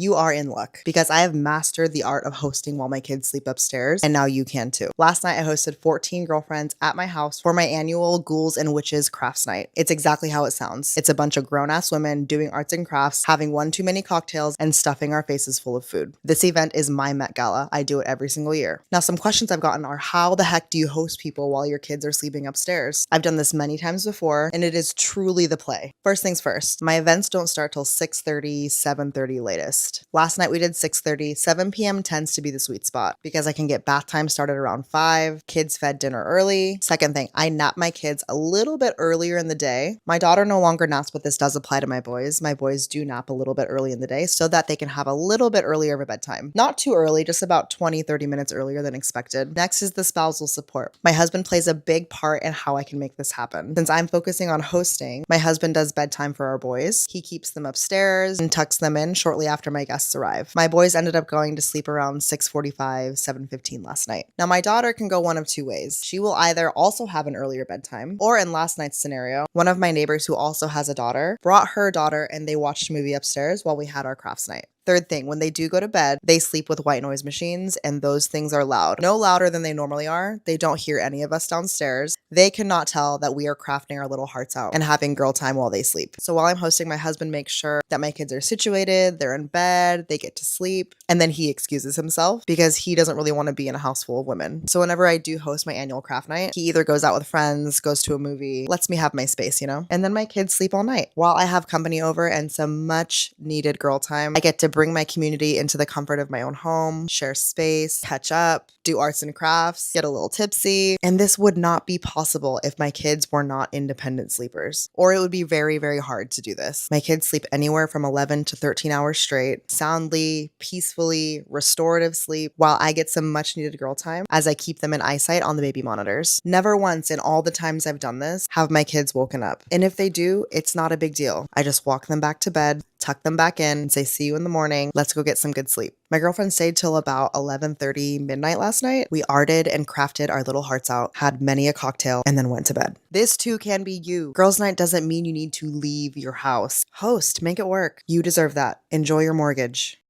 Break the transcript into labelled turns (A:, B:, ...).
A: You are in luck because I have mastered the art of hosting while my kids sleep upstairs, and now you can too. Last night, I hosted 14 girlfriends at my house for my annual Ghouls and Witches Crafts Night. It's exactly how it sounds. It's a bunch of grown-ass women doing arts and crafts, having one too many cocktails, and stuffing our faces full of food. This event is my Met Gala. I do it every single year. Now, some questions I've gotten are, how the heck do you host people while your kids are sleeping upstairs? I've done this many times before, and it is truly the play. First things first, my events don't start till 6:30, 7:30 latest. Last night we did 6:30. 7 p.m. tends to be the sweet spot because I can get bath time started around 5, kids fed dinner early. Second thing, I nap my kids a little bit earlier in the day. My daughter no longer naps, but this does apply to my boys. My boys do nap a little bit early in the day so that they can have a little bit earlier of a bedtime. Not too early, just about 20, 30 minutes earlier than expected. Next is the spousal support. My husband plays a big part in how I can make this happen. Since I'm focusing on hosting, my husband does bedtime for our boys. He keeps them upstairs and tucks them in shortly after my guests arrive. My boys ended up going to sleep around 6:45, 7:15 last night. Now my daughter can go one of two ways. She will either also have an earlier bedtime, or in last night's scenario, one of my neighbors who also has a daughter brought her daughter and they watched a movie upstairs while we had our crafts night. Third thing, when they do go to bed, they sleep with white noise machines, and those things are loud. No louder than they normally are. They don't hear any of us downstairs. They cannot tell that we are crafting our little hearts out and having girl time while they sleep. So while I'm hosting, my husband makes sure that my kids are situated, they're in bed, they get to sleep, and then he excuses himself because he doesn't really want to be in a house full of women. So whenever I do host my annual craft night, he either goes out with friends, goes to a movie, lets me have my space, and then my kids sleep all night. While I have company over and some much needed girl time, I get to bring my community into the comfort of my own home, share space, catch up, do arts and crafts, get a little tipsy. And this would not be possible if my kids were not independent sleepers, or it would be very, very hard to do this. My kids sleep anywhere from 11 to 13 hours straight, soundly, peacefully, restorative sleep, while I get some much needed girl time as I keep them in eyesight on the baby monitors. Never once in all the times I've done this have my kids woken up. And if they do, it's not a big deal. I just walk them back to bed, tuck them back in, and say, see you in the morning. Let's go get some good sleep. My girlfriend stayed till about 11:30 midnight last night. We arted and crafted our little hearts out, had many a cocktail, and then went to bed. This too can be you. Girls' night doesn't mean you need to leave your house. Host, make it work. You deserve that. Enjoy your mortgage.